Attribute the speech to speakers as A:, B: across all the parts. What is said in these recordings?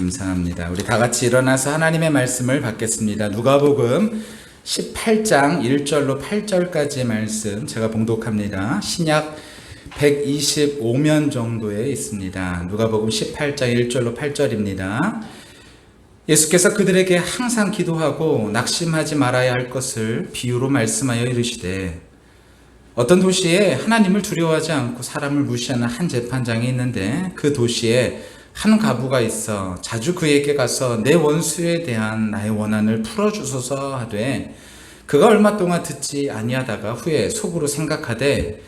A: 감사합니다. 우리 다 같이 일어나서 하나님의 말씀을 받겠습니다. 누가복음 18장 1절로 8절까지의 말씀 제가 봉독합니다. 신약 125면 정도에 있습니다. 누가복음 18장 1절로 8절입니다. 예수께서 그들에게 항상 기도하고 낙심하지 말아야 할 것을 비유로 말씀하여 이르시되, 어떤 도시에 하나님을 두려워하지 않고 사람을 무시하는 한 재판장이 있는데, 그 도시에 한 과부가 있어 자주 그에게 가서 내 원수에 대한 나의 원한을 풀어주소서 하되, 그가 얼마 동안 듣지 아니하다가 후에 속으로 생각하되,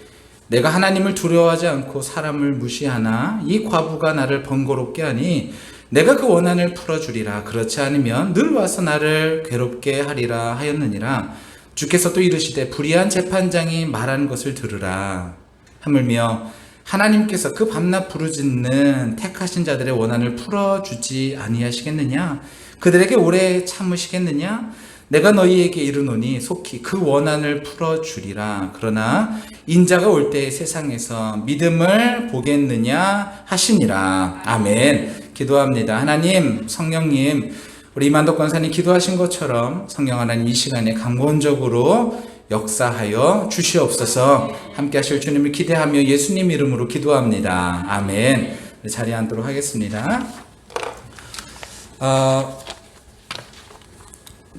A: 내가 하나님을 두려워하지 않고 사람을 무시하나 이 과부가 나를 번거롭게 하니 내가 그 원한을 풀어주리라. 그렇지 않으면 늘 와서 나를 괴롭게 하리라 하였느니라. 주께서 또 이르시되, 불의한 재판장이 말하는 것을 들으라. 하물며 하나님께서 그 밤낮 부르짖는 택하신 자들의 원한을 풀어주지 아니하시겠느냐? 그들에게 오래 참으시겠느냐? 내가 너희에게 이르노니 속히 그 원한을 풀어주리라. 그러나 인자가 올 때 세상에서 믿음을 보겠느냐 하시니라. 아멘. 기도합니다. 하나님, 성령님, 우리 이만덕 권사님 기도하신 것처럼 성령 하나님 이 시간에 강권적으로 역사하여 주시옵소서. 함께 하실 주님을 기대하며 예수님 이름으로 기도합니다. 아멘. 자리에 앉도록 하겠습니다.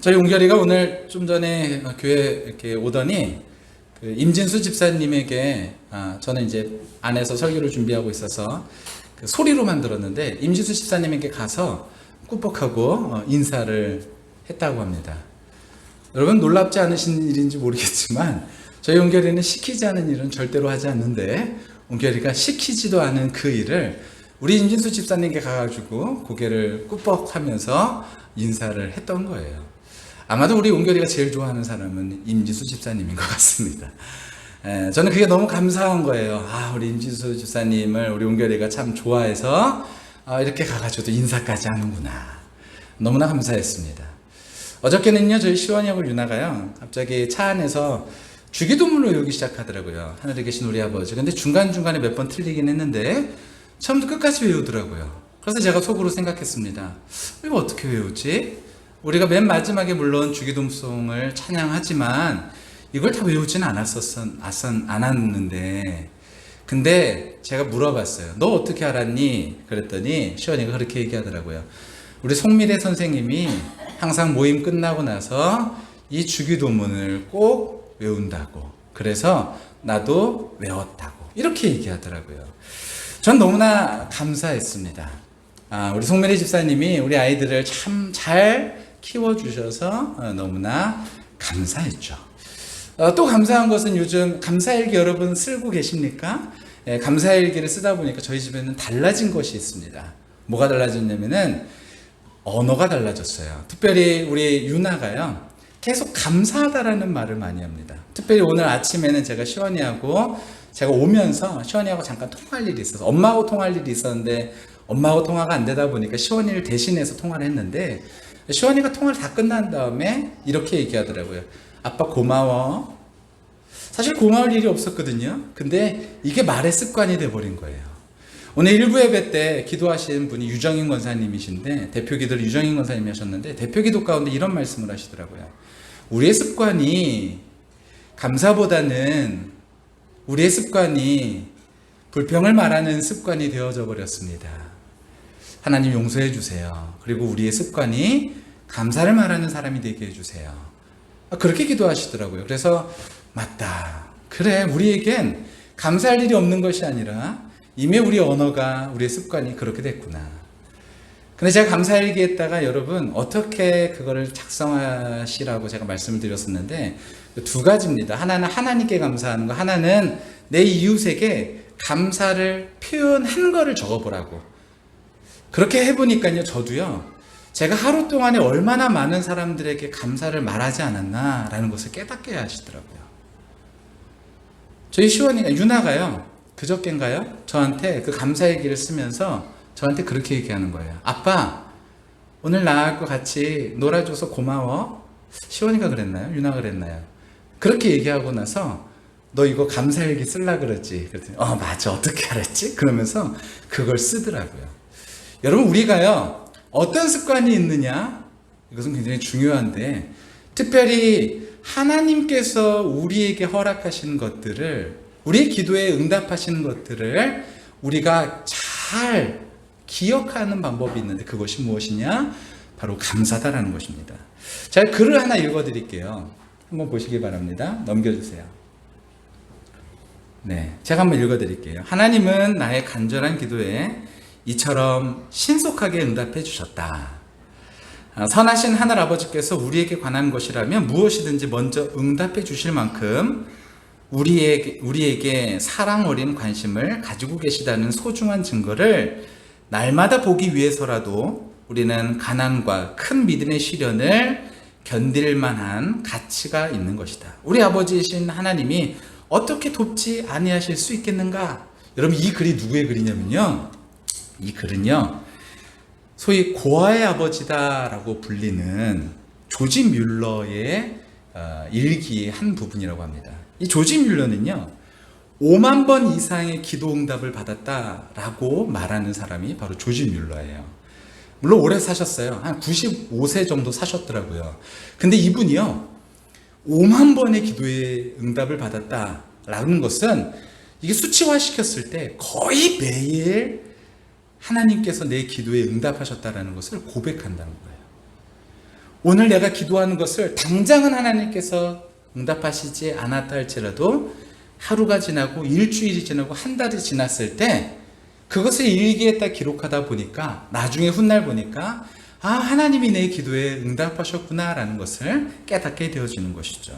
A: 저희 웅결이가 오늘 좀 전에 교회 이렇게 오더니 임진수 집사님에게 저는 이제 안에서 설교를 준비하고 있어서 소리로만 들었는데 임진수 집사님에게 가서 꾸벅하고 인사를 했다고 합니다. 여러분, 놀랍지 않으신 일인지 모르겠지만 저희 웅결이는 시키지 않은 일은 절대로 하지 않는데, 웅결이가 시키지도 않은 그 일을 우리 임진수 집사님께 가가지고 고개를 꾸벅하면서 인사를 했던 거예요. 아마도 우리 웅결이가 제일 좋아하는 사람은 임진수 집사님인 것 같습니다. 저는 그게 너무 감사한 거예요. 우리 임진수 집사님을 우리 웅결이가 참 좋아해서 이렇게 가가지고 인사까지 하는구나. 너무나 감사했습니다. 어저께는요, 저희 시원이하고 유나가요, 갑자기 차 안에서 주기도문을 외우기 시작하더라고요. 하늘에 계신 우리 아버지. 근데 중간중간에 몇 번 틀리긴 했는데 처음부터 끝까지 외우더라고요. 그래서 제가 속으로 생각했습니다. 이거 어떻게 외우지? 우리가 맨 마지막에 물론 주기도문송을 찬양하지만 이걸 다 외우진 않았는데, 근데 제가 물어봤어요. 너 어떻게 알았니? 그랬더니 시원이가 그렇게 얘기하더라고요. 우리 송미래 선생님이 항상 모임 끝나고 나서 이 주기도문을 꼭 외운다고, 그래서 나도 외웠다고, 이렇게 얘기하더라고요. 전 너무나 감사했습니다. 우리 송미래 집사님이 우리 아이들을 참 잘 키워주셔서 너무나 감사했죠. 또 감사한 것은 요즘 감사일기 여러분 쓰고 계십니까? 감사일기를 쓰다 보니까 저희 집에는 달라진 것이 있습니다. 뭐가 달라졌냐면은 언어가 달라졌어요. 특별히 우리 유나가요, 계속 감사하다라는 말을 많이 합니다. 특별히 오늘 아침에는 제가 시원이하고 제가 오면서 시원이하고 잠깐 통화할 일이 있어서, 엄마하고 통화할 일이 있었는데 엄마하고 통화가 안 되다 보니까 시원이를 대신해서 통화를 했는데, 시원이가 통화를 다 끝난 다음에 이렇게 얘기하더라고요. 아빠 고마워. 사실 고마울 일이 없었거든요. 근데 이게 말의 습관이 돼버린 거예요. 오늘 일부 예배 때 기도하신 분이 유정인 권사님이신데, 대표 기도를 유정인 권사님이 하셨는데, 대표 기도 가운데 이런 말씀을 하시더라고요. 우리의 습관이, 감사보다는 우리의 습관이 불평을 말하는 습관이 되어져 버렸습니다. 하나님 용서해 주세요. 그리고 우리의 습관이 감사를 말하는 사람이 되게 해주세요. 그렇게 기도하시더라고요. 그래서 맞다. 그래, 우리에겐 감사할 일이 없는 것이 아니라 이미 우리 언어가, 우리의 습관이 그렇게 됐구나. 근데 제가 감사일기에다가 여러분 어떻게 그거를 작성하시라고 제가 말씀을 드렸었는데, 두 가지입니다. 하나는 하나님께 감사하는 거, 하나는 내 이웃에게 감사를 표현한 거를 적어보라고. 그렇게 해보니까요, 저도요, 제가 하루 동안에 얼마나 많은 사람들에게 감사를 말하지 않았나라는 것을 깨닫게 하시더라고요. 저희 시원이가, 유나가요, 그저께인가요? 저한테 그 감사일기를 쓰면서 저한테 그렇게 얘기하는 거예요. 아빠, 오늘 나하고 같이 놀아줘서 고마워. 시원이가 그랬나요? 유나가 그랬나요? 그렇게 얘기하고 나서 너 이거 감사일기 쓰려고 그랬지? 그랬더니 맞아, 어떻게 알았지? 그러면서 그걸 쓰더라고요. 여러분, 우리가요, 어떤 습관이 있느냐? 이것은 굉장히 중요한데, 특별히 하나님께서 우리에게 허락하신 것들을, 우리의 기도에 응답하시는 것들을 우리가 잘 기억하는 방법이 있는데, 그것이 무엇이냐? 바로 감사다라는 것입니다. 제가 글을 하나 읽어드릴게요. 한번 보시기 바랍니다. 넘겨주세요. 네, 제가 한번 읽어드릴게요. 하나님은 나의 간절한 기도에 이처럼 신속하게 응답해 주셨다. 선하신 하늘아버지께서 우리에게 관한 것이라면 무엇이든지 먼저 응답해 주실 만큼 우리에게 사랑 어린 관심을 가지고 계시다는 소중한 증거를 날마다 보기 위해서라도 우리는 가난과 큰 믿음의 시련을 견딜 만한 가치가 있는 것이다. 우리 아버지이신 하나님이 어떻게 돕지 아니하실 수 있겠는가? 여러분, 이 글이 누구의 글이냐면요, 이 글은요, 소위 고아의 아버지다라고 불리는 조지 뮬러의 일기의 한 부분이라고 합니다. 이 조지 뮬러는요, 5만 번 이상의 기도 응답을 받았다라고 말하는 사람이 바로 조지 뮬러예요. 물론 오래 사셨어요. 한 95세 정도 사셨더라고요. 근데 이분이요, 5만 번의 기도에 응답을 받았다라는 것은, 이게 수치화시켰을 때 거의 매일 하나님께서 내 기도에 응답하셨다라는 것을 고백한다는 거예요. 오늘 내가 기도하는 것을 당장은 하나님께서 응답하시지 않았다 할지라도 하루가 지나고 일주일이 지나고 한 달이 지났을 때 그것을 일기에다 기록하다 보니까 나중에 훗날 보니까 하나님이 내 기도에 응답하셨구나라는 것을 깨닫게 되어지는 것이죠.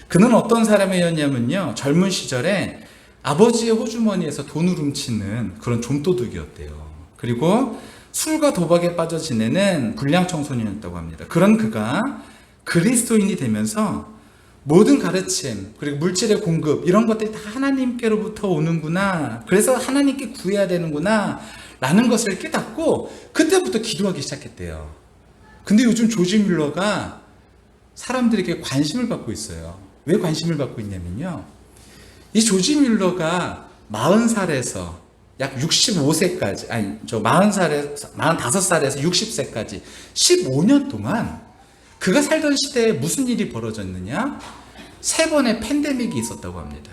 A: 그는 어떤 사람이었냐면요, 젊은 시절에 아버지의 호주머니에서 돈을 훔치는 그런 좀도둑이었대요. 그리고 술과 도박에 빠져 지내는 불량 청소년이었다고 합니다. 그런 그가 그리스도인이 되면서 모든 가르침, 그리고 물질의 공급, 이런 것들이 다 하나님께로부터 오는구나, 그래서 하나님께 구해야 되는구나 라는 것을 깨닫고 그때부터 기도하기 시작했대요. 근데 요즘 조지 뮬러가 사람들에게 관심을 받고 있어요. 왜 관심을 받고 있냐면요, 이 조지 뮬러가 40살에서 약 65세까지, 45살에서 60세까지 15년 동안 그가 살던 시대에 무슨 일이 벌어졌느냐? 3번의 팬데믹이 있었다고 합니다.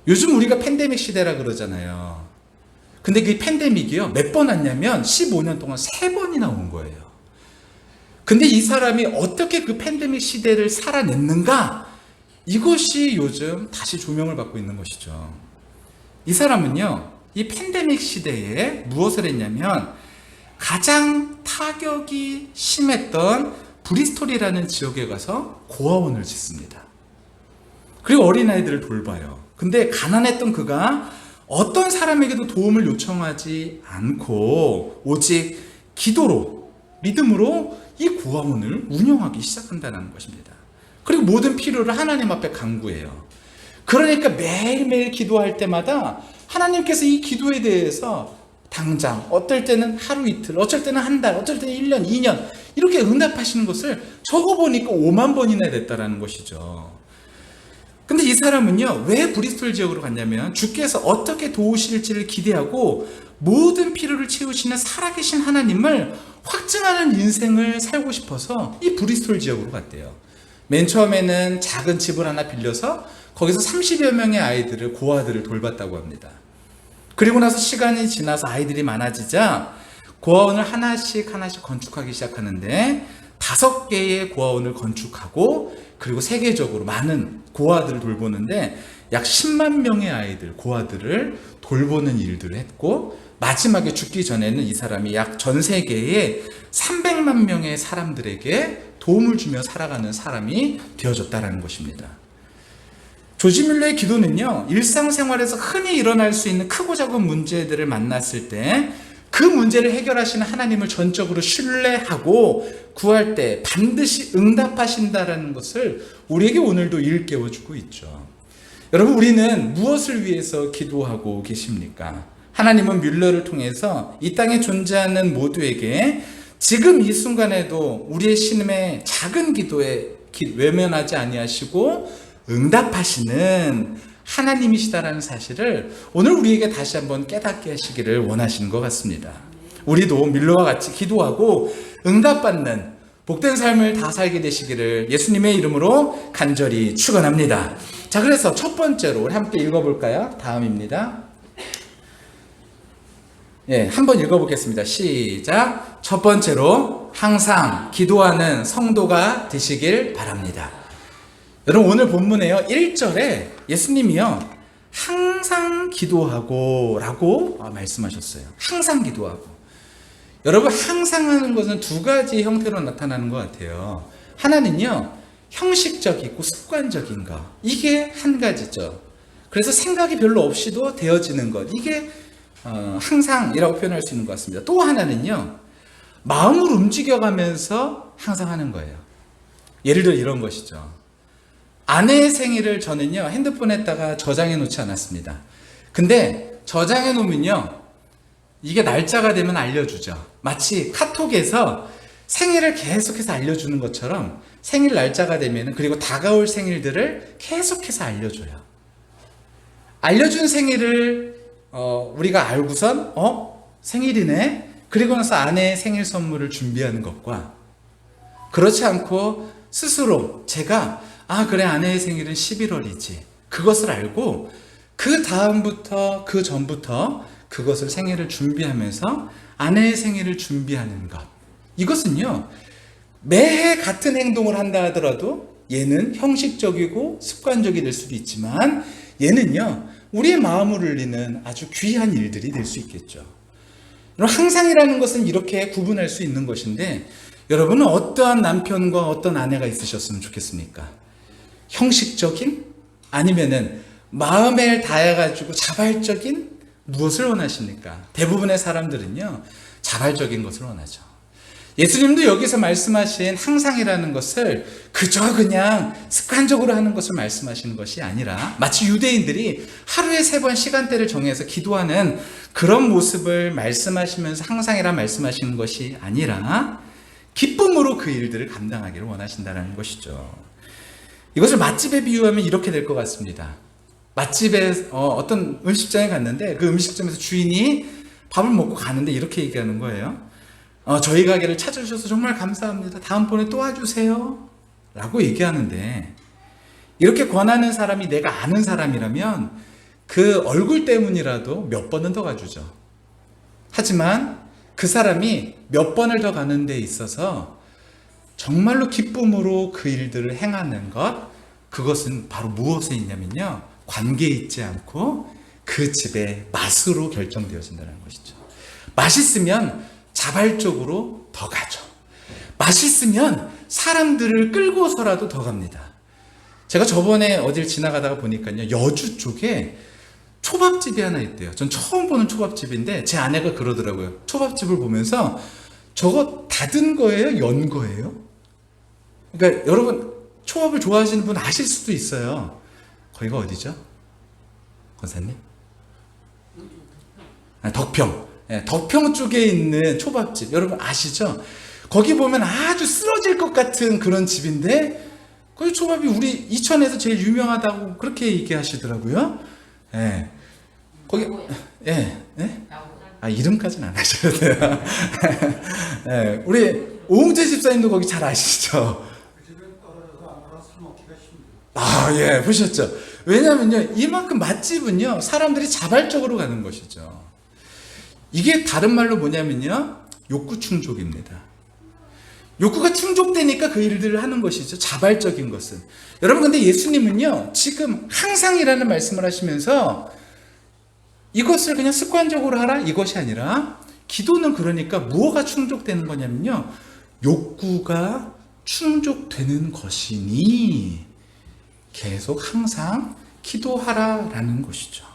A: 요즘 우리가 팬데믹 시대라 그러잖아요. 근데 그 팬데믹이요, 몇 번 왔냐면 15년 동안 3번이나 온 거예요. 근데 이 사람이 어떻게 그 팬데믹 시대를 살아냈는가? 이것이 요즘 다시 조명을 받고 있는 것이죠. 이 사람은요, 이 팬데믹 시대에 무엇을 했냐면 가장 타격이 심했던 브리스톨이라는 지역에 가서 고아원을 짓습니다. 그리고 어린아이들을 돌봐요. 근데 가난했던 그가 어떤 사람에게도 도움을 요청하지 않고 오직 기도로, 믿음으로 이 고아원을 운영하기 시작한다는 것입니다. 그리고 모든 필요를 하나님 앞에 간구해요. 그러니까 매일매일 기도할 때마다 하나님께서 이 기도에 대해서 당장, 어떨 때는 하루 이틀, 어쩔 때는 한 달, 어쩔 때는 1년, 2년 이렇게 응답하시는 것을 적어보니까 5만 번이나 됐다라는 것이죠. 근데 이 사람은요, 왜 브리스톨 지역으로 갔냐면 주께서 어떻게 도우실지를 기대하고 모든 필요를 채우시는 살아계신 하나님을 확증하는 인생을 살고 싶어서 이 브리스톨 지역으로 갔대요. 맨 처음에는 작은 집을 하나 빌려서 거기서 30여 명의 아이들을, 고아들을 돌봤다고 합니다. 그리고 나서 시간이 지나서 아이들이 많아지자 고아원을 하나씩 건축하기 시작하는데 5개의 고아원을 건축하고, 그리고 세계적으로 많은 고아들을 돌보는데 약 10만 명의 아이들, 고아들을 돌보는 일들을 했고, 마지막에 죽기 전에는 이 사람이 약 전 세계에 300만 명의 사람들에게 도움을 주며 살아가는 사람이 되어졌다는 것입니다. 조지 뮬러의 기도는요, 일상생활에서 흔히 일어날 수 있는 크고 작은 문제들을 만났을 때 그 문제를 해결하시는 하나님을 전적으로 신뢰하고 구할 때 반드시 응답하신다는 것을 우리에게 오늘도 일깨워주고 있죠. 여러분, 우리는 무엇을 위해서 기도하고 계십니까? 하나님은 뮬러를 통해서 이 땅에 존재하는 모두에게 지금 이 순간에도 우리의 신음의 작은 기도에 외면하지 아니하시고 응답하시는 하나님이시다라는 사실을 오늘 우리에게 다시 한번 깨닫게 하시기를 원하시는 것 같습니다. 우리도 밀로와 같이 기도하고 응답받는 복된 삶을 다 살게 되시기를 예수님의 이름으로 간절히 축원합니다. 자, 그래서 첫 번째로 우리 함께 읽어볼까요? 다음입니다. 예, 한번 읽어보겠습니다. 시작. 첫 번째로 항상 기도하는 성도가 되시길 바랍니다. 여러분, 오늘 본문에요 1절에 예수님이요 항상 기도하고 라고 말씀하셨어요. 항상 기도하고. 여러분, 항상 하는 것은 두 가지 형태로 나타나는 것 같아요. 하나는요 형식적이고 습관적인 것, 이게 한 가지죠. 그래서 생각이 별로 없이도 되어지는 것, 이게 항상이라고 표현할 수 있는 것 같습니다. 또 하나는요 마음을 움직여가면서 항상 하는 거예요. 예를 들어 이런 것이죠. 아내의 생일을 저는요 핸드폰에다가 저장해 놓지 않았습니다. 근데 저장해 놓으면요 이게 날짜가 되면 알려주죠. 마치 카톡에서 생일을 계속해서 알려주는 것처럼 생일 날짜가 되면, 그리고 다가올 생일들을 계속해서 알려줘요. 알려준 생일을 우리가 알고선 생일이네, 그리고 나서 아내의 생일 선물을 준비하는 것과, 그렇지 않고 스스로 제가 그래 아내의 생일은 11월이지 그것을 알고 그 다음부터 그 전부터 그것을 생일을 준비하면서 아내의 생일을 준비하는 것, 이것은요 매해 같은 행동을 한다 하더라도 얘는 형식적이고 습관적이 될 수도 있지만 얘는요 우리의 마음을 울리는 아주 귀한 일들이 될 수 있겠죠. 항상이라는 것은 이렇게 구분할 수 있는 것인데, 여러분은 어떠한 남편과 어떤 아내가 있으셨으면 좋겠습니까? 형식적인, 아니면은 마음에 닿아가지고 자발적인 무엇을 원하십니까? 대부분의 사람들은요 자발적인 것을 원하죠. 예수님도 여기서 말씀하신 항상이라는 것을 그저 그냥 습관적으로 하는 것을 말씀하시는 것이 아니라, 마치 유대인들이 하루에 3번 시간대를 정해서 기도하는 그런 모습을 말씀하시면서 항상이라 말씀하시는 것이 아니라 기쁨으로 그 일들을 감당하기를 원하신다는 것이죠. 이것을 맛집에 비유하면 이렇게 될 것 같습니다. 맛집에 어떤 음식점에 갔는데 그 음식점에서 주인이 밥을 먹고 가는데 이렇게 얘기하는 거예요. 저희 가게를 찾아주셔서 정말 감사합니다. 다음번에 또 와주세요 라고 얘기하는데, 이렇게 권하는 사람이 내가 아는 사람이라면 그 얼굴 때문이라도 몇 번은 더 가주죠. 하지만 그 사람이 몇 번을 더 가는 데 있어서 정말로 기쁨으로 그 일들을 행하는 것, 그것은 바로 무엇에 있냐면요 관계에 있지 않고 그 집의 맛으로 결정되어진다는 것이죠. 맛있으면 자발적으로 더 가죠. 맛있으면 사람들을 끌고서라도 더 갑니다. 제가 저번에 어딜 지나가다가 보니까요 여주 쪽에 초밥집이 하나 있대요. 전 처음 보는 초밥집인데 제 아내가 그러더라고요. 초밥집을 보면서 저거 닫은 거예요? 연 거예요? 그러니까 여러분 초밥을 좋아하시는 분 아실 수도 있어요. 거기가 어디죠? 권사님? 덕평. 덕평 쪽에 있는 초밥집 여러분 아시죠? 거기 보면 아주 쓰러질 것 같은 그런 집인데 거기 초밥이 우리 이천에서 제일 유명하다고 그렇게 얘기하시더라고요. 거기 이름까지는 안 하셔도 돼요. 우리 오웅재 집사님도 거기 잘 아시죠? 보셨죠? 왜냐면요 이만큼 맛집은요 사람들이 자발적으로 가는 것이죠. 이게 다른 말로 뭐냐면요 욕구 충족입니다. 욕구가 충족되니까 그 일들을 하는 것이죠. 자발적인 것은. 여러분, 근데 예수님은요 지금 항상이라는 말씀을 하시면서 이것을 그냥 습관적으로 하라 이것이 아니라, 기도는 그러니까 무엇가 충족되는 거냐면요 욕구가 충족되는 것이니 계속 항상 기도하라라는 것이죠.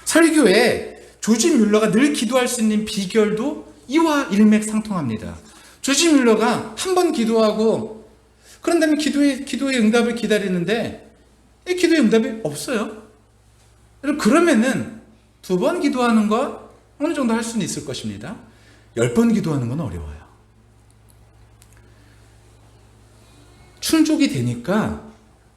A: 설교에 조지 뮬러가 늘 기도할 수 있는 비결도 이와 일맥상통합니다. 조지 뮬러가 한 번 기도하고 그런 다음에 기도의 응답을 기다리는데 이 기도의 응답이 없어요. 그러면은 2번 기도하는 거 어느 정도 할 수는 있을 것입니다. 10번 기도하는 건 어려워요. 충족이 되니까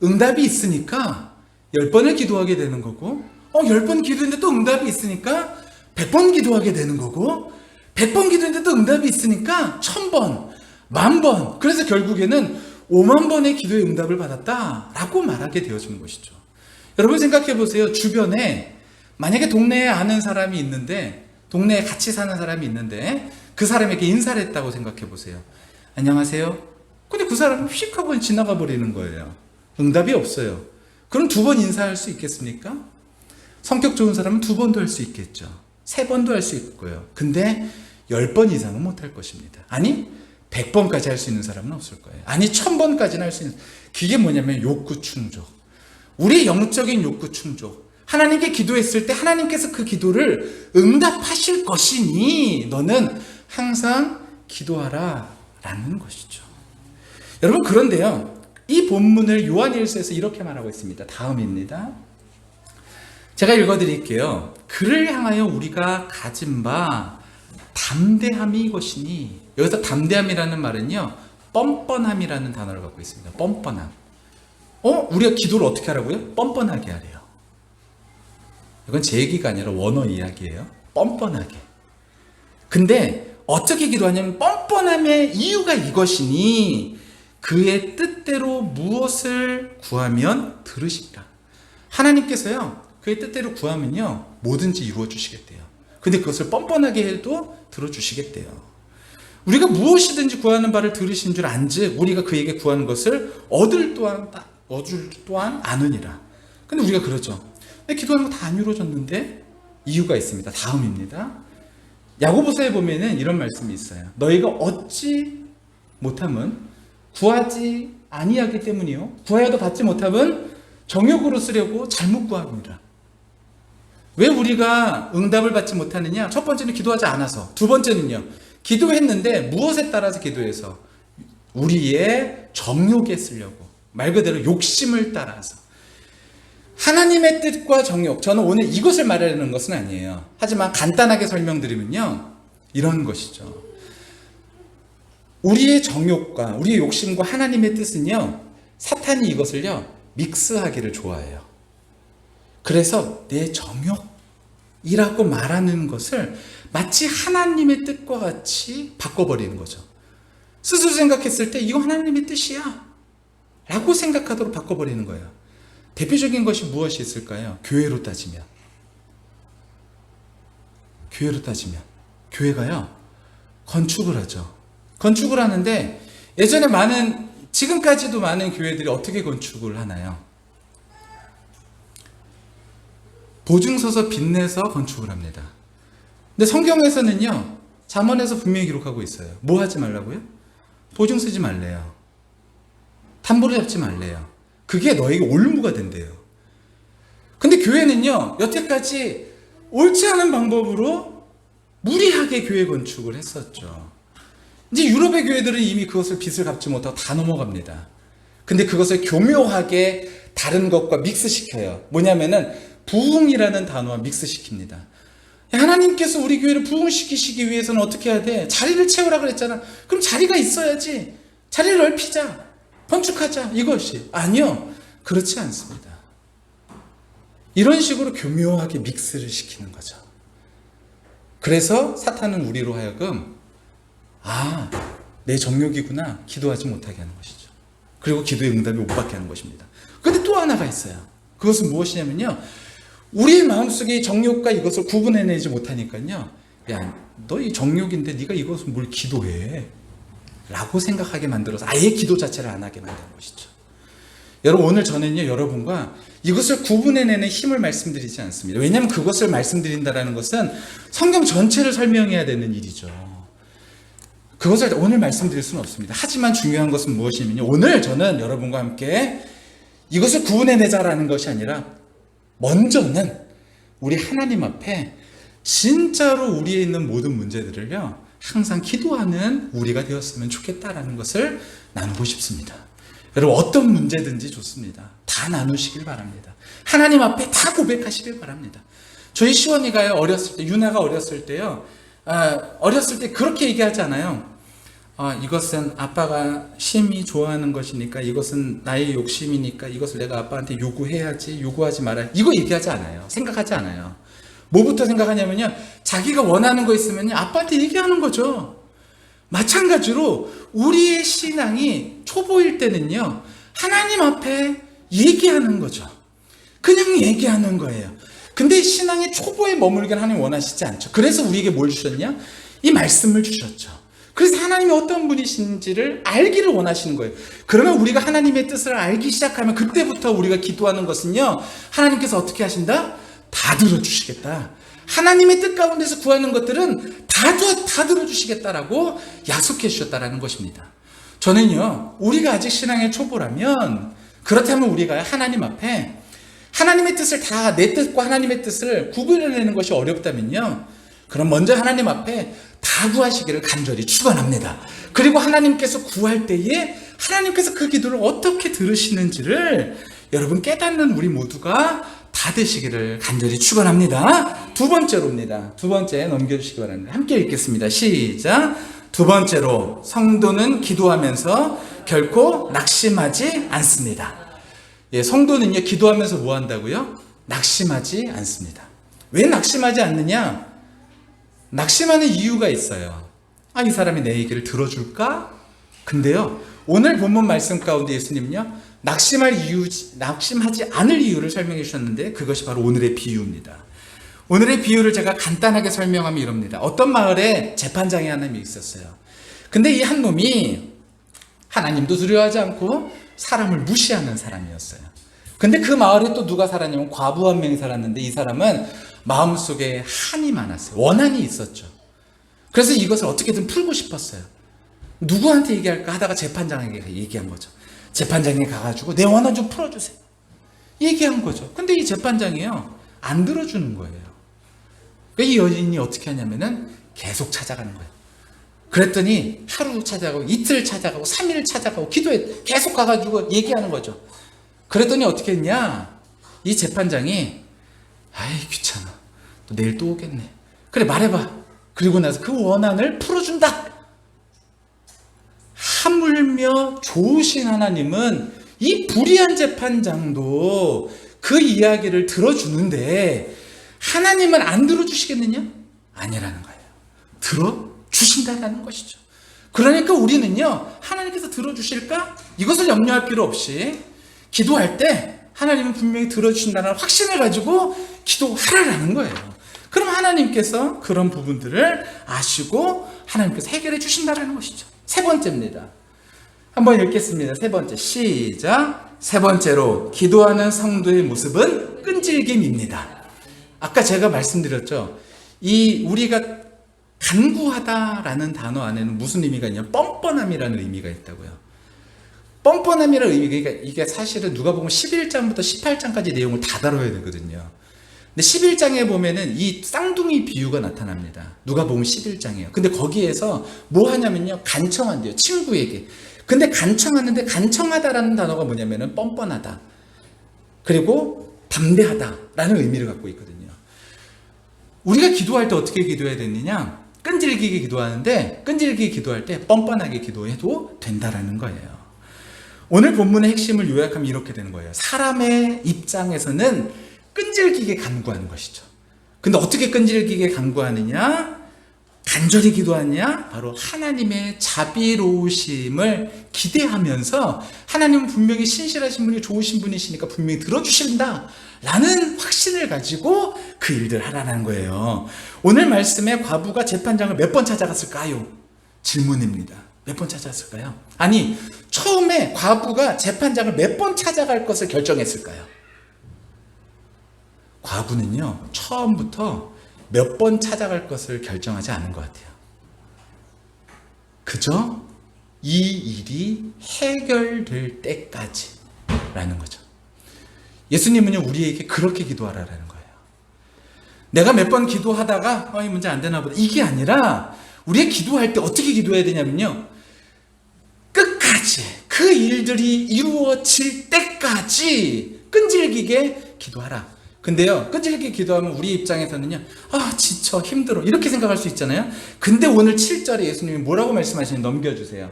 A: 응답이 있으니까 10번을 기도하게 되는 거고, 10번 기도했는데 또 응답이 있으니까 100번 기도하게 되는 거고, 100번 기도했는데도 응답이 있으니까 1000번, 10,000번, 그래서 결국에는 5만 번의 기도의 응답을 받았다라고 말하게 되어지는 것이죠. 여러분 생각해 보세요. 주변에 만약에 동네에 아는 사람이 있는데, 동네에 같이 사는 사람이 있는데 그 사람에게 인사를 했다고 생각해 보세요. 안녕하세요. 근데 그 사람은 휙 하고 지나가 버리는 거예요. 응답이 없어요. 그럼 2번 인사할 수 있겠습니까? 성격 좋은 사람은 2번도 할 수 있겠죠. 3번도 할 수 있고요. 근데 10번 이상은 못 할 것입니다. 아니 100번까지 할 수 있는 사람은 없을 거예요. 아니 1000번까지는 할 수 있는. 그게 뭐냐면 욕구 충족. 우리의 영적인 욕구 충족. 하나님께 기도했을 때 하나님께서 그 기도를 응답하실 것이니 너는 항상 기도하라 라는 것이죠. 여러분 그런데요, 이 본문을 요한일서에서 이렇게 말하고 있습니다. 다음입니다. 제가 읽어드릴게요. 그를 향하여 우리가 가진 바 담대함이 이것이니, 여기서 담대함이라는 말은요 뻔뻔함이라는 단어를 갖고 있습니다. 뻔뻔함. 우리가 기도를 어떻게 하라고요? 뻔뻔하게 하래요. 이건 제 얘기가 아니라 원어 이야기예요. 뻔뻔하게. 근데 어떻게 기도하냐면 뻔뻔함의 이유가 이것이니 그의 뜻대로 무엇을 구하면 들으시리라. 하나님께서요 그의 뜻대로 구하면요 뭐든지 이루어 주시겠대요. 근데 그것을 뻔뻔하게 해도 들어주시겠대요. 우리가 무엇이든지 구하는 바를 들으신 줄 안즉 우리가 그에게 구하는 것을 얻을 또한 아느니라. 근데 우리가 그러죠. 근데 기도하는 거 다 안 이루어졌는데 이유가 있습니다. 다음입니다. 야고보서에 보면은 이런 말씀이 있어요. 너희가 얻지 못함은 구하지 아니하기 때문이요 구하여도 받지 못함은 정욕으로 쓰려고 잘못 구합니다. 왜 우리가 응답을 받지 못하느냐? 첫 번째는 기도하지 않아서, 두 번째는요 기도했는데 무엇에 따라서 기도해서? 우리의 정욕에 쓰려고, 말 그대로 욕심을 따라서. 하나님의 뜻과 정욕, 저는 오늘 이것을 말하려는 것은 아니에요. 하지만 간단하게 설명드리면요 이런 것이죠. 우리의 정욕과 우리의 욕심과 하나님의 뜻은요 사탄이 이것을요 믹스하기를 좋아해요. 그래서 내 정욕이라고 말하는 것을 마치 하나님의 뜻과 같이 바꿔버리는 거죠. 스스로 생각했을 때 이거 하나님의 뜻이야 라고 생각하도록 바꿔버리는 거예요. 대표적인 것이 무엇이 있을까요? 교회로 따지면 교회가요 건축을 하죠. 건축을 하는데 예전에 지금까지도 많은 교회들이 어떻게 건축을 하나요? 보증 서서 빚내서 건축을 합니다. 근데 성경에서는요 잠언에서 분명히 기록하고 있어요. 뭐 하지 말라고요? 보증 쓰지 말래요. 담보를 잡지 말래요. 그게 너에게 올무가 된대요. 근데 교회는요 여태까지 옳지 않은 방법으로 무리하게 교회 건축을 했었죠. 이제 유럽의 교회들은 이미 그것을 빚을 갚지 못하고 다 넘어갑니다. 근데 그것을 교묘하게 다른 것과 믹스시켜요. 뭐냐면은 부흥이라는 단어와 믹스시킵니다. 하나님께서 우리 교회를 부흥시키시기 위해서는 어떻게 해야 돼? 자리를 채우라 그랬잖아. 그럼 자리가 있어야지. 자리를 넓히자. 건축하자. 이것이. 아니요. 그렇지 않습니다. 이런 식으로 교묘하게 믹스를 시키는 거죠. 그래서 사탄은 우리로 하여금 내 정욕이구나 기도하지 못하게 하는 것이죠. 그리고 기도의 응답이 못 받게 하는 것입니다. 그런데 또 하나가 있어요. 그것은 무엇이냐면요 우리의 마음속에 정욕과 이것을 구분해내지 못하니까요 야, 너 이 정욕인데 네가 이것을 뭘 기도해 라고 생각하게 만들어서 아예 기도 자체를 안 하게 만드는 것이죠. 여러분 오늘 저는요 여러분과 이것을 구분해내는 힘을 말씀드리지 않습니다. 왜냐하면 그것을 말씀드린다는 것은 성경 전체를 설명해야 되는 일이죠. 그것을 오늘 말씀드릴 수는 없습니다. 하지만 중요한 것은 무엇이냐면요 오늘 저는 여러분과 함께 이것을 구분해내자라는 것이 아니라 먼저는 우리 하나님 앞에 진짜로 우리에 있는 모든 문제들을요 항상 기도하는 우리가 되었으면 좋겠다라는 것을 나누고 싶습니다. 여러분 어떤 문제든지 좋습니다. 다 나누시길 바랍니다. 하나님 앞에 다 고백하시길 바랍니다. 저희 시원이가요 어렸을 때, 유나가 어렸을 때요 어렸을 때 그렇게 얘기하지 않아요. 이것은 아빠가 심히 좋아하는 것이니까, 이것은 나의 욕심이니까 이것을 내가 아빠한테 요구해야지, 요구하지 말아야, 이거 얘기하지 않아요. 생각하지 않아요. 뭐부터 생각하냐면요, 자기가 원하는 거 있으면 아빠한테 얘기하는 거죠. 마찬가지로 우리의 신앙이 초보일 때는요, 하나님 앞에 얘기하는 거죠. 그냥 얘기하는 거예요. 근데 신앙의 초보에 머물기는 하나님 원하시지 않죠. 그래서 우리에게 뭘 주셨냐? 이 말씀을 주셨죠. 그래서 하나님이 어떤 분이신지를 알기를 원하시는 거예요. 그러면 우리가 하나님의 뜻을 알기 시작하면 그때부터 우리가 기도하는 것은요, 하나님께서 어떻게 하신다? 다 들어주시겠다. 하나님의 뜻 가운데서 구하는 것들은 다 들어주시겠다라고 약속해 주셨다라는 것입니다. 저는요, 우리가 아직 신앙의 초보라면, 그렇다면 우리가 하나님 앞에 하나님의 뜻을 다, 내 뜻과 하나님의 뜻을 구분해내는 것이 어렵다면요, 그럼 먼저 하나님 앞에 다 구하시기를 간절히 축원합니다. 그리고 하나님께서 구할 때에 하나님께서 그 기도를 어떻게 들으시는지를 여러분 깨닫는 우리 모두가 다 되시기를 간절히 축원합니다. 두 번째로입니다. 두 번째 넘겨주시기 바랍니다. 함께 읽겠습니다. 시작. 두 번째로, 성도는 기도하면서 결코 낙심하지 않습니다. 예, 성도는요, 기도하면서 뭐 한다고요? 낙심하지 않습니다. 왜 낙심하지 않느냐? 낙심하는 이유가 있어요. 아, 이 사람이 내 얘기를 들어줄까? 근데요, 오늘 본문 말씀 가운데 예수님은요, 낙심하지 않을 이유를 설명해 주셨는데, 그것이 바로 오늘의 비유입니다. 오늘의 비유를 제가 간단하게 설명하면 이럽니다. 어떤 마을에 재판장이 한 놈이 있었어요. 근데 이 한 놈이 하나님도 두려워하지 않고 사람을 무시하는 사람이었어요. 근데 그 마을에 또 누가 살았냐면 과부 한 명이 살았는데, 이 사람은 마음속에 한이 많았어요. 원한이 있었죠. 그래서 이것을 어떻게든 풀고 싶었어요. 누구한테 얘기할까 하다가 재판장에게 얘기한 거죠. 재판장에 가가지고 내 원한 좀 풀어주세요. 얘기한 거죠. 근데 이 재판장이요, 안 들어주는 거예요. 이 여인이 어떻게 하냐면은 계속 찾아가는 거예요. 그랬더니 하루 찾아가고 이틀 찾아가고 3일 찾아가고 기도해 계속 가가지고 얘기하는 거죠. 그랬더니 어떻게 했냐? 이 재판장이 아이 귀찮아. 또 내일 또 오겠네. 그래 말해봐. 그리고 나서 그 원한을 풀어준다. 하물며 좋으신 하나님은 이 불의한 재판장도 그 이야기를 들어주는데 하나님은 안 들어주시겠느냐? 아니라는 거예요. 들어주신다는 것이죠. 그러니까 우리는요, 하나님께서 들어주실까? 이것을 염려할 필요 없이 기도할 때 하나님은 분명히 들어주신다는 확신을 가지고 기도하라는 거예요. 그럼 하나님께서 그런 부분들을 아시고 하나님께서 해결해 주신다는 것이죠. 세 번째입니다. 한번 읽겠습니다. 세 번째, 시작. 세 번째로, 기도하는 성도의 모습은 끈질김입니다. 아까 제가 말씀드렸죠. 이 우리가 간구하다라는 단어 안에는 무슨 의미가 있냐? 뻔뻔함이라는 의미가 있다고요. 뻔뻔함이라는 의미가, 이게 사실은 누가 보면 11장부터 18장까지 내용을 다 다뤄야 되거든요. 근데 11장에 보면은 이 쌍둥이 비유가 나타납니다. 누가 보면 11장이에요. 근데 거기에서 뭐 하냐면요, 간청한대요. 친구에게. 근데 간청하는데, 간청하다라는 단어가 뭐냐면은 뻔뻔하다, 그리고 담대하다라는 의미를 갖고 있거든요. 우리가 기도할 때 어떻게 기도해야 되느냐? 끈질기게 기도하는데, 끈질기게 기도할 때 뻔뻔하게 기도해도 된다라는 거예요. 오늘 본문의 핵심을 요약하면 이렇게 되는 거예요. 사람의 입장에서는 끈질기게 간구하는 것이죠. 근데 어떻게 끈질기게 간구하느냐? 간절히 기도하냐? 바로 하나님의 자비로우심을 기대하면서, 하나님은 분명히 신실하신 분이, 좋으신 분이시니까 분명히 들어주신다 라는 확신을 가지고 그 일들 하라는 거예요. 오늘 말씀에 과부가 재판장을 몇 번 찾아갔을까요? 질문입니다. 몇 번 찾아갔을까요? 아니, 처음에 과부가 재판장을 몇 번 찾아갈 것을 결정했을까요? 과부는요, 처음부터 몇 번 찾아갈 것을 결정하지 않은 것 같아요. 그저 이 일이 해결될 때까지 라는 거죠. 예수님은요, 우리에게 그렇게 기도하라는 거예요. 내가 몇 번 기도하다가 이 문제 안 되나 보다, 이게 아니라 우리가 기도할 때 어떻게 기도해야 되냐면요, 끝까지 그 일들이 이루어질 때까지 끈질기게 기도하라. 근데요, 끈질기게 기도하면 우리 입장에서는요, 지쳐, 힘들어, 이렇게 생각할 수 있잖아요. 근데 오늘 7절에 예수님이 뭐라고 말씀하시는지 넘겨주세요.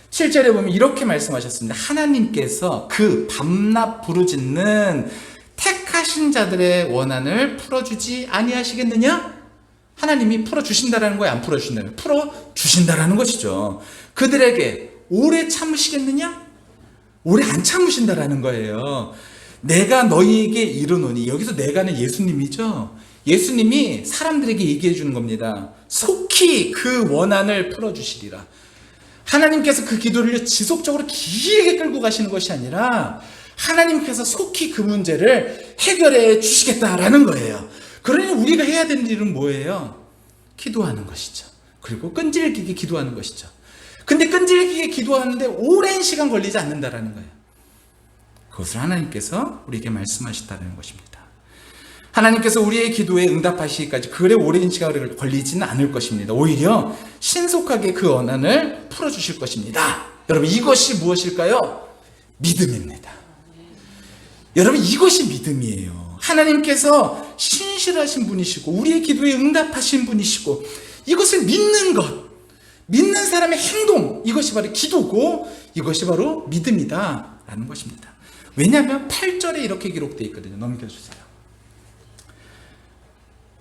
A: 7절에 보면 이렇게 말씀하셨습니다. 하나님께서 그 밤낮 부르짖는 택하신 택하신 자들의 원한을 풀어주지 아니하시겠느냐? 하나님이 풀어주신다라는 거예요? 안 풀어주신다는 거예요? 풀어주신다라는 것이죠. 그들에게 오래 참으시겠느냐? 오래 안 참으신다라는 거예요. 내가 너희에게 이르노니, 여기서 내가는 예수님이죠. 예수님이 사람들에게 얘기해 주는 겁니다. 속히 그 원한을 풀어주시리라. 하나님께서 그 기도를 지속적으로 길게 끌고 가시는 것이 아니라 하나님께서 속히 그 문제를 해결해 주시겠다라는 거예요. 그러니 우리가 해야 되는 일은 뭐예요? 기도하는 것이죠. 그리고 끈질기게 기도하는 것이죠. 근데 끈질기게 기도하는데 오랜 시간 걸리지 않는다라는 거예요. 그것을 하나님께서 우리에게 말씀하셨다는 것입니다. 하나님께서 우리의 기도에 응답하시기까지 그래 오랜 시간이 걸리지는 않을 것입니다. 오히려 신속하게 그 원한을 풀어주실 것입니다. 여러분, 이것이 무엇일까요? 믿음입니다. 여러분, 이것이 믿음이에요. 하나님께서 신실하신 분이시고 우리의 기도에 응답하신 분이시고 이것을 믿는 것, 믿는 사람의 행동, 이것이 바로 기도고 이것이 바로 믿음이다 라는 것입니다. 왜냐하면 8절에 이렇게 기록되어 있거든요. 넘겨주세요.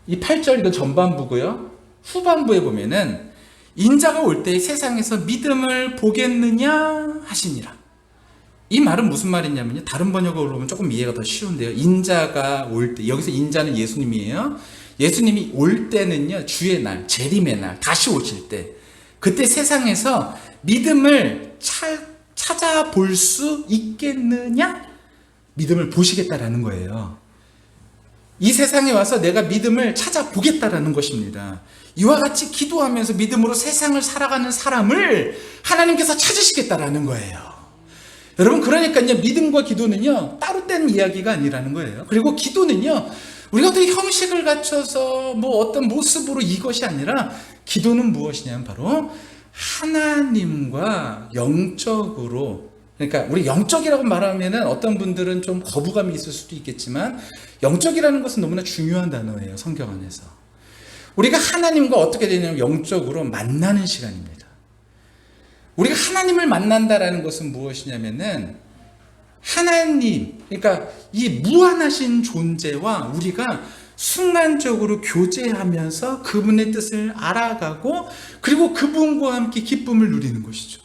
A: 이 8절, 이거 전반부고요. 후반부에 보면은 인자가 올 때 세상에서 믿음을 보겠느냐 하시니라. 이 말은 무슨 말이냐면요, 다른 번역으로 보면 조금 이해가 더 쉬운데요. 인자가 올 때, 여기서 인자는 예수님이에요. 예수님이 올 때는요, 주의 날, 재림의 날, 다시 오실 때, 그때 세상에서 믿음을 찾아볼 수 있겠느냐? 믿음을 보시겠다라는 거예요. 이 세상에 와서 내가 믿음을 찾아보겠다라는 것입니다. 이와 같이 기도하면서 믿음으로 세상을 살아가는 사람을 하나님께서 찾으시겠다라는 거예요. 여러분, 그러니까요, 믿음과 기도는요, 따로 뗀 이야기가 아니라는 거예요. 그리고 기도는요, 우리가 어떻게 형식을 갖춰서 뭐 어떤 모습으로 이것이 아니라, 기도는 무엇이냐면 바로 하나님과 영적으로, 그러니까 우리 영적이라고 말하면은 어떤 분들은 좀 거부감이 있을 수도 있겠지만, 영적이라는 것은 너무나 중요한 단어예요, 성경 안에서. 우리가 하나님과 어떻게 되냐면 영적으로 만나는 시간입니다. 우리가 하나님을 만난다라는 것은 무엇이냐면은 하나님, 그러니까 이 무한하신 존재와 우리가 순간적으로 교제하면서 그분의 뜻을 알아가고 그리고 그분과 함께 기쁨을 누리는 것이죠.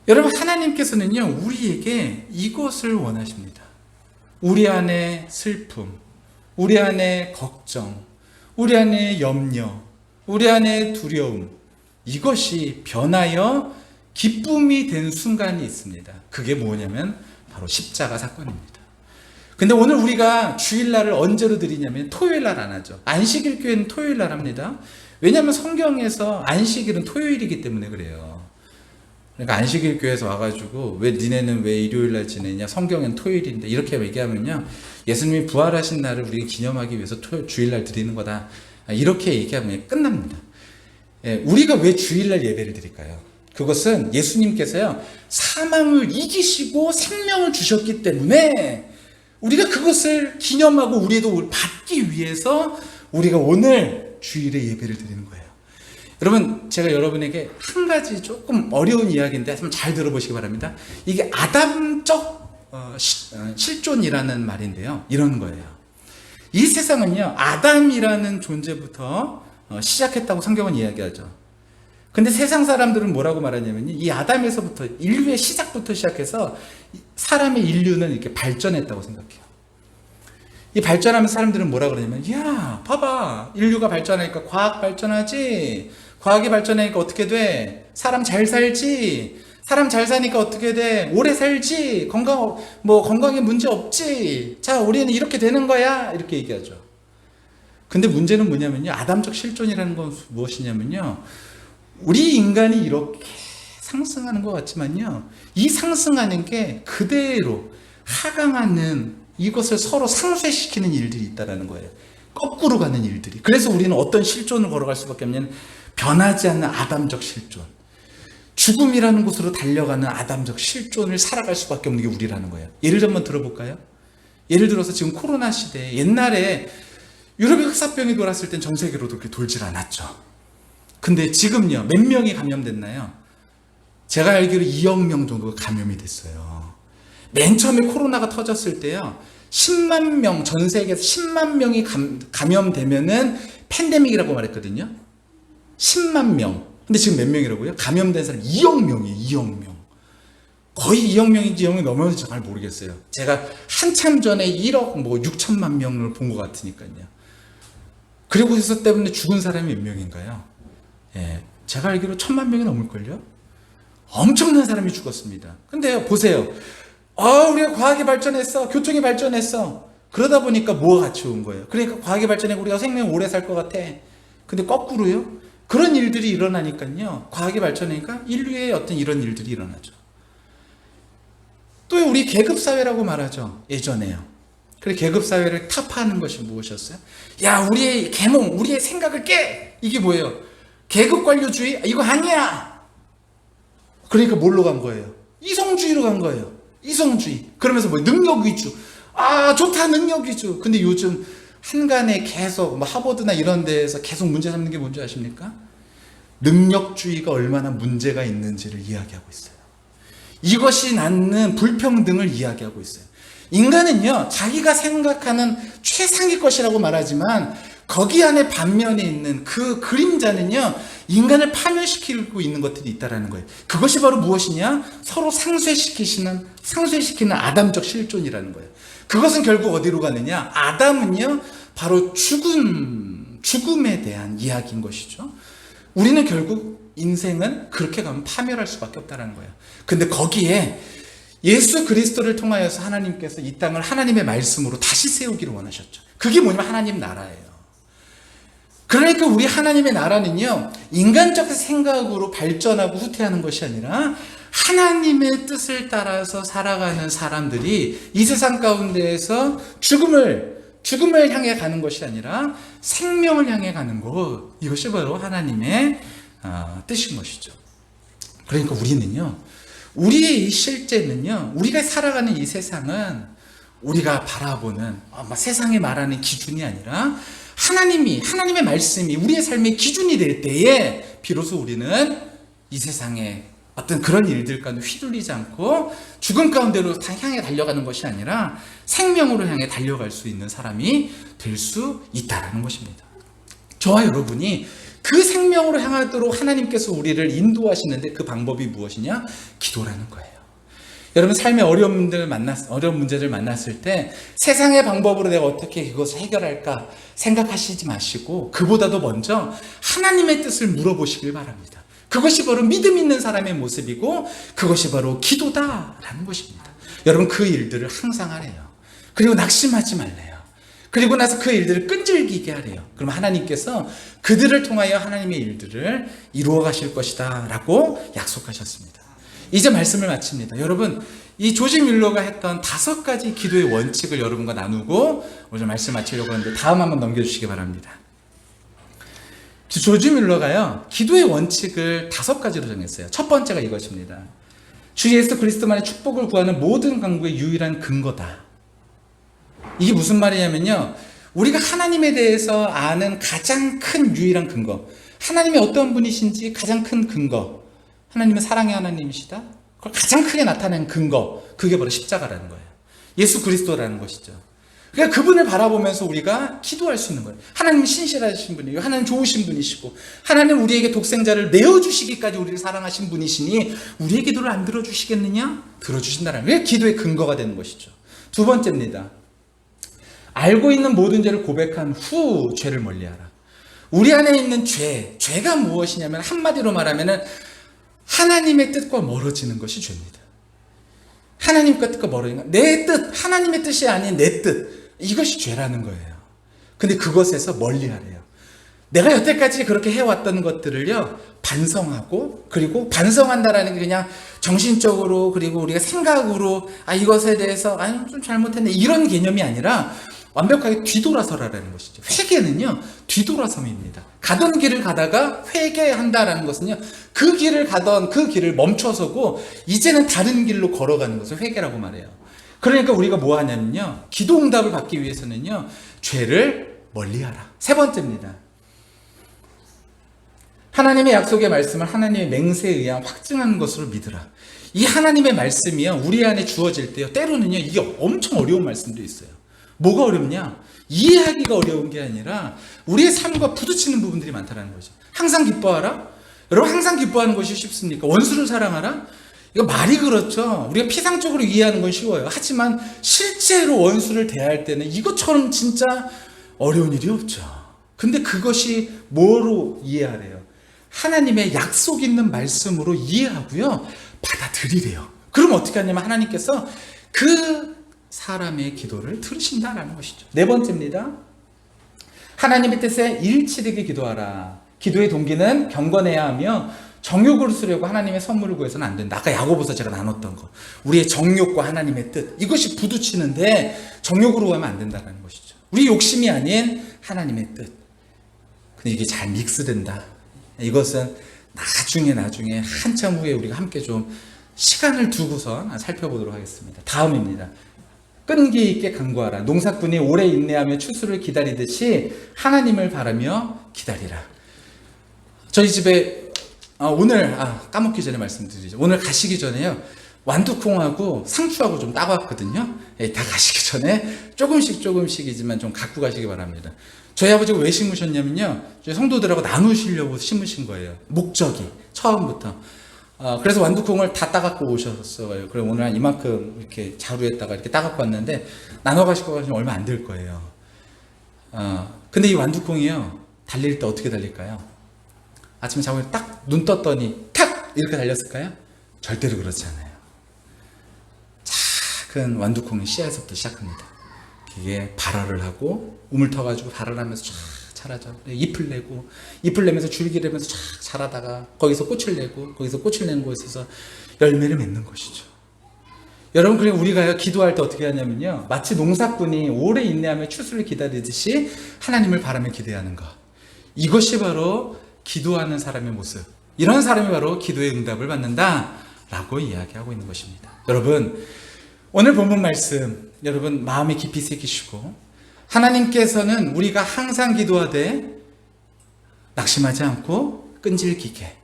A: 여러분, 하나님께서는요, 우리에게 이것을 원하십니다. 우리 안에 슬픔, 우리 안에 걱정, 우리 안에 염려, 우리 안에 두려움, 이것이 변하여 기쁨이 된 순간이 있습니다. 그게 뭐냐면 바로 십자가 사건입니다. 근데 오늘 우리가 주일날을 언제로 드리냐면 토요일날 안 하죠. 안식일 교회는 토요일날 합니다. 왜냐하면 성경에서 안식일은 토요일이기 때문에 그래요. 그러니까 안식일 교회에서 와가지고 왜 니네는 왜 일요일날 지내냐, 성경엔 토요일인데, 이렇게 얘기하면요, 예수님이 부활하신 날을 우리가 기념하기 위해서 주일날 드리는 거다, 이렇게 얘기하면 끝납니다. 우리가 왜 주일날 예배를 드릴까요? 그것은 예수님께서요, 사망을 이기시고 생명을 주셨기 때문에 우리가 그것을 기념하고 우리도 받기 위해서 우리가 오늘 주일에 예배를 드리는 거예요. 여러분, 제가 여러분에게 한 가지 조금 어려운 이야기인데 한번 잘 들어보시기 바랍니다. 이게 아담적 실존이라는 말인데요, 이런 거예요. 이 세상은요, 아담이라는 존재부터 시작했다고 성경은 이야기하죠. 근데 세상 사람들은 뭐라고 말하냐면요, 이 아담에서부터, 인류의 시작부터 시작해서 사람의 인류는 이렇게 발전했다고 생각해요. 이 발전하면 사람들은 뭐라 그러냐면, 야, 봐봐, 인류가 발전하니까 과학 발전하지, 과학이 발전하니까 어떻게 돼? 사람 잘 살지, 사람 잘 사니까 어떻게 돼? 오래 살지, 건강에 문제 없지, 자, 우리는 이렇게 되는 거야, 이렇게 얘기하죠. 근데 문제는 뭐냐면요, 아담적 실존이라는 건 무엇이냐면요, 우리 인간이 이렇게 상승하는 것 같지만요, 이 상승하는 게 그대로 하강하는, 이것을 서로 상쇄시키는 일들이 있다는 거예요. 거꾸로 가는 일들이. 그래서 우리는 어떤 실존을 걸어갈 수밖에 없냐면 변하지 않는 아담적 실존, 죽음이라는 곳으로 달려가는 아담적 실존을 살아갈 수밖에 없는 게 우리라는 거예요. 예를 한번 들어볼까요? 예를 들어서 지금 코로나 시대에, 옛날에 유럽에 흑사병이 돌았을 땐 전 세계로 그렇게 돌질 않았죠. 근데 지금요, 몇 명이 감염됐나요? 제가 알기로 2억 명 정도가 감염이 됐어요. 맨 처음에 코로나가 터졌을 때요, 10만 명, 전 세계에서 10만 명이 감염되면은 팬데믹이라고 말했거든요. 10만 명. 근데 지금 몇 명이라고요? 감염된 사람 2억 명이에요. 2억 명. 거의 2억 명인지 2억 명 넘었는지 잘 모르겠어요. 제가 한참 전에 1억 6천만 명을 본 것 같으니까요. 그리고 그래서 때문에 죽은 사람이 몇 명인가요? 예, 제가 알기로 1,000만 명이 넘을걸요? 엄청난 사람이 죽었습니다. 근데 보세요. 우리가 과학이 발전했어. 교통이 발전했어. 그러다 보니까 뭐가 같이 온 거예요. 그러니까 과학이 발전해 우리가 생명 오래 살 것 같아. 근데 거꾸로요. 그런 일들이 일어나니까요. 과학이 발전하니까 인류의 어떤 이런 일들이 일어나죠. 또 우리 계급사회라고 말하죠. 예전에요. 그래 계급사회를 타파하는 것이 무엇이었어요? 야, 우리의 계몽, 우리의 생각을 깨! 이게 뭐예요? 계급관료주의? 이거 아니야! 그러니까 뭘로 간 거예요? 이성주의로 간 거예요. 이성주의. 그러면서 능력 위주. 좋다, 능력 위주. 근데 요즘 한간에 계속 하버드나 이런 데에서 계속 문제 삼는 게 뭔지 아십니까? 능력주의가 얼마나 문제가 있는지를 이야기하고 있어요. 이것이 낳는 불평등을 이야기하고 있어요. 인간은요, 자기가 생각하는 최상의 것이라고 말하지만 거기 안에 반면에 있는 그 그림자는요, 인간을 파멸시키고 있는 것들이 있다는 거예요. 그것이 바로 무엇이냐? 서로 상쇄시키는 아담적 실존이라는 거예요. 그것은 결국 어디로 가느냐? 아담은요, 바로 죽음에 대한 이야기인 것이죠. 우리는 결국 인생은 그렇게 가면 파멸할 수밖에 없다는 거예요. 근데 거기에 예수 그리스도를 통하여서 하나님께서 이 땅을 하나님의 말씀으로 다시 세우기를 원하셨죠. 그게 뭐냐면 하나님 나라예요. 그러니까 우리 하나님의 나라는요, 인간적 생각으로 발전하고 후퇴하는 것이 아니라 하나님의 뜻을 따라서 살아가는 사람들이 이 세상 가운데에서 죽음을 향해 가는 것이 아니라 생명을 향해 가는 것, 이것이 바로 하나님의 뜻인 것이죠. 그러니까 우리는요, 우리의 이 실제는요, 우리가 살아가는 이 세상은 우리가 바라보는 세상에 말하는 기준이 아니라 하나님의 말씀이 우리의 삶의 기준이 될 때에 비로소 우리는 이 세상에 어떤 그런 일들 가운데 휘둘리지 않고 죽음 가운데로 향해 달려가는 것이 아니라 생명으로 향해 달려갈 수 있는 사람이 될 수 있다는 것입니다. 저와 여러분이 그 생명으로 향하도록 하나님께서 우리를 인도하시는데 그 방법이 무엇이냐? 기도라는 거예요. 여러분 삶의 어려운 문제를 만났을 때 세상의 방법으로 내가 어떻게 이것을 해결할까 생각하시지 마시고 그보다도 먼저 하나님의 뜻을 물어보시길 바랍니다. 그것이 바로 믿음 있는 사람의 모습이고 그것이 바로 기도다라는 것입니다. 여러분 그 일들을 항상 하래요. 그리고 낙심하지 말래요. 그리고 나서 그 일들을 끈질기게 하래요. 그럼 하나님께서 그들을 통하여 하나님의 일들을 이루어 가실 것이다 라고 약속하셨습니다. 이제 말씀을 마칩니다. 여러분 이 조지 뮬러가 했던 5가지 기도의 원칙을 여러분과 나누고 오늘 말씀 마치려고 하는데 다음 한번 넘겨주시기 바랍니다. 조지 뮬러가요 기도의 원칙을 5가지로 정했어요. 첫 번째가 이것입니다. 주 예수 그리스도만의 축복을 구하는 모든 간구의 유일한 근거다. 이게 무슨 말이냐면요, 우리가 하나님에 대해서 아는 가장 큰 유일한 근거, 하나님이 어떤 분이신지 가장 큰 근거, 하나님은 사랑의 하나님이시다, 그걸 가장 크게 나타낸 근거, 그게 바로 십자가라는 거예요. 예수 그리스도라는 것이죠. 그러니까 그분을 바라보면서 우리가 기도할 수 있는 거예요. 하나님은 신실하신 분이에요. 하나님 좋으신 분이시고 하나님 우리에게 독생자를 내어주시기까지 우리를 사랑하신 분이시니 우리의 기도를 안 들어주시겠느냐? 들어주신다는 거예요. 기도의 근거가 되는 것이죠. 두 번째입니다. 알고 있는 모든 죄를 고백한 후 죄를 멀리하라. 우리 안에 있는 죄가 무엇이냐면 한마디로 말하면 하나님의 뜻과 멀어지는 것이 죄입니다. 하나님과 뜻과 멀어지는 것, 내 뜻, 하나님의 뜻이 아닌 내 뜻, 이것이 죄라는 거예요. 근데 그것에서 멀리하래요. 내가 여태까지 그렇게 해왔던 것들을요 반성하고, 그리고 반성한다라는 게 그냥 정신적으로 그리고 우리가 생각으로 이것에 대해서 좀 잘못했네 이런 개념이 아니라 완벽하게 뒤돌아서라는 것이죠. 회개는요 뒤돌아섬입니다. 가던 길을 가다가 회개한다라는 것은요 그 길을 가던 그 길을 멈춰서고 이제는 다른 길로 걸어가는 것을 회개라고 말해요. 그러니까 우리가 뭐 하냐면요, 기도 응답을 받기 위해서는요 죄를 멀리하라. 세 번째입니다. 하나님의 약속의 말씀을 하나님의 맹세에 의한 확증하는 것으로 믿으라. 이 하나님의 말씀이요, 우리 안에 주어질 때요, 때로는요, 이게 엄청 어려운 말씀도 있어요. 뭐가 어렵냐? 이해하기가 어려운 게 아니라 우리의 삶과 부딪히는 부분들이 많다는 거죠. 항상 기뻐하라? 여러분, 항상 기뻐하는 것이 쉽습니까? 원수를 사랑하라? 이거 말이 그렇죠. 우리가 피상적으로 이해하는 건 쉬워요. 하지만 실제로 원수를 대할 때는 이것처럼 진짜 어려운 일이 없죠. 근데 그것이 뭐로 이해하래요? 하나님의 약속 있는 말씀으로 이해하고요, 받아들이래요. 그럼 어떻게 하냐면 하나님께서 그 사람의 기도를 들으신다라는 것이죠. 네 번째입니다. 하나님의 뜻에 일치되게 기도하라. 기도의 동기는 경건해야 하며 정욕을 쓰려고 하나님의 선물을 구해서는 안 된다. 아까 야고보서 제가 나눴던 거, 우리의 정욕과 하나님의 뜻, 이것이 부딪히는데 정욕으로 하면 안 된다는 것이죠. 우리 욕심이 아닌 하나님의 뜻. 근데 이게 잘 믹스된다. 이것은 나중에 한참 후에 우리가 함께 좀 시간을 두고서 살펴보도록 하겠습니다. 다음입니다. 끈기 있게 간구하라. 농사꾼이 오래 인내하며 추수를 기다리듯이 하나님을 바라며 기다리라. 저희 집에 오늘 까먹기 전에 말씀드리죠. 오늘 가시기 전에요, 완두콩하고 상추하고 좀 따왔거든요. 다 가시기 전에 조금씩이지만 좀 갖고 가시기 바랍니다. 저희 아버지가 왜 심으셨냐면요, 저희 성도들하고 나누시려고 심으신 거예요. 목적이 처음부터. 그래서 완두콩을 다 따갖고 오셨어요. 그럼 오늘 한 이만큼 이렇게 자루에다가 이렇게 따갖고 왔는데 나눠 가시고 가시면 얼마 안 될 거예요. 근데 이 완두콩이요, 달릴 때 어떻게 달릴까요? 아침에 자고 딱 눈 떴더니 탁 이렇게 달렸을까요? 절대로 그렇지 않아요. 작은 완두콩의 씨앗에서부터 시작합니다. 이게 발화를 하고 우물 터가지고 발화를 하면서 쫙 자라죠. 잎을 내면서 줄기를 내면서 쫙 자라다가 거기서 꽃을 내고, 거기서 꽃을 내는 곳에서 열매를 맺는 것이죠. 여러분, 그리고 우리가 기도할 때 어떻게 하냐면요, 마치 농사꾼이 오래 인내하며 추수를 기다리듯이 하나님을 바라며 기대하는 것. 이것이 바로 기도하는 사람의 모습. 이런 사람이 바로 기도의 응답을 받는다라고 이야기하고 있는 것입니다. 여러분, 오늘 본문 말씀 여러분 마음에 깊이 새기시고, 하나님께서는 우리가 항상 기도하되 낙심하지 않고 끈질기게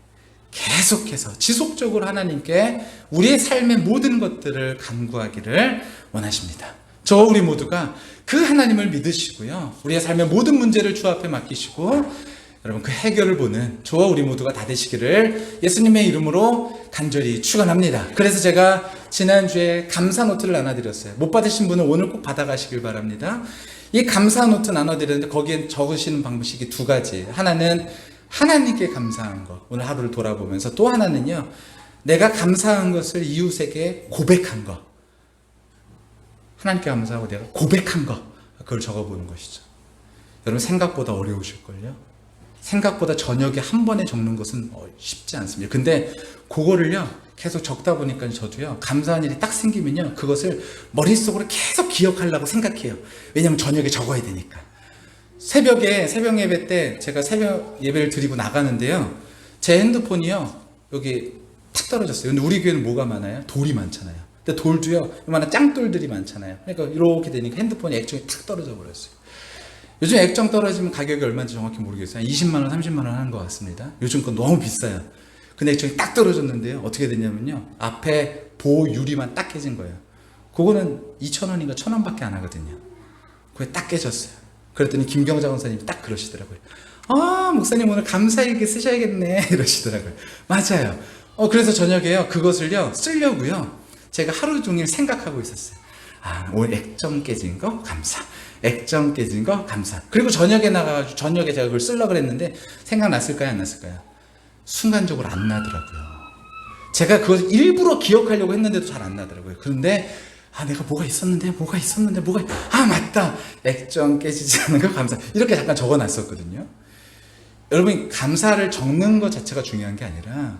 A: 계속해서 지속적으로 하나님께 우리의 삶의 모든 것들을 간구하기를 원하십니다. 저와 우리 모두가 그 하나님을 믿으시고요, 우리의 삶의 모든 문제를 주 앞에 맡기시고 여러분 그 해결을 보는 저와 우리 모두가 다 되시기를 예수님의 이름으로 간절히 축원합니다. 그래서 제가 지난주에 감사 노트를 나눠드렸어요. 못 받으신 분은 오늘 꼭 받아가시길 바랍니다. 이 감사 노트 나눠드렸는데 거기에 적으시는 방식이 두 가지. 하나는 하나님께 감사한 것, 오늘 하루를 돌아보면서, 또 하나는요, 내가 감사한 것을 이웃에게 고백한 것. 하나님께 감사하고 내가 고백한 것, 그걸 적어보는 것이죠. 여러분 생각보다 어려우실걸요. 생각보다 저녁에 한 번에 적는 것은 쉽지 않습니다. 근데 그거를요 계속 적다 보니까 저도요, 감사한 일이 딱 생기면요 그것을 머릿속으로 계속 기억하려고 생각해요. 왜냐면 저녁에 적어야 되니까. 새벽 예배 때 제가 새벽 예배를 드리고 나가는데요, 제 핸드폰이요 여기 탁 떨어졌어요. 근데 우리 교회는 뭐가 많아요? 돌이 많잖아요. 근데 돌도요 이만한 짱돌들이 많잖아요. 그러니까 이렇게 되니까 핸드폰이 액정이 탁 떨어져 버렸어요. 요즘 액정 떨어지면 가격이 얼마인지 정확히 모르겠어요. 한 20만원, 30만원 하는 것 같습니다. 요즘 건 너무 비싸요. 근데 액정이 딱 떨어졌는데요, 어떻게 됐냐면요, 앞에 보호 유리만 딱 깨진 거예요. 그거는 2,000원인가 1,000원밖에 안 하거든요. 그게 딱 깨졌어요. 그랬더니 김경자 원사님이 딱 그러시더라고요. 목사님 오늘 감사일기 쓰셔야겠네 이러시더라고요. 맞아요. 그래서 저녁에요 그것을요 쓰려고요 제가 하루 종일 생각하고 있었어요. 오늘 액정 깨진 거 감사, 액정 깨진 거 감사. 그리고 저녁에 나가가지고 저녁에 제가 그걸 쓰려고 그랬는데 생각났을까요 안 났을까요? 순간적으로 안 나더라고요. 제가 그걸 일부러 기억하려고 했는데도 잘 안 나더라고요. 그런데 내가 뭐가 있었는데 맞다, 액정 깨지지 않은 거 감사, 이렇게 잠깐 적어놨었거든요. 여러분, 감사를 적는 것 자체가 중요한 게 아니라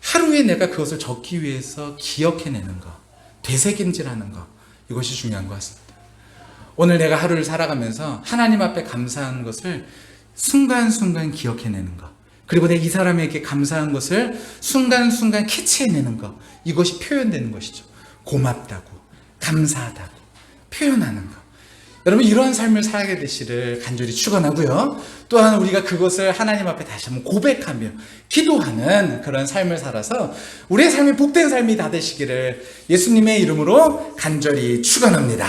A: 하루에 내가 그것을 적기 위해서 기억해내는 거, 되새김질하는 거, 이것이 중요한 것 같습니다. 오늘 내가 하루를 살아가면서 하나님 앞에 감사한 것을 순간순간 기억해내는 것, 그리고 내가 이 사람에게 감사한 것을 순간순간 캐치해내는 것, 이것이 표현되는 것이죠. 고맙다고, 감사하다고 표현하는 것. 여러분 이러한 삶을 살게 되시를 간절히 축원하고요. 또한 우리가 그것을 하나님 앞에 다시 한번 고백하며 기도하는 그런 삶을 살아서 우리의 삶이 복된 삶이 다 되시기를 예수님의 이름으로 간절히 축원합니다.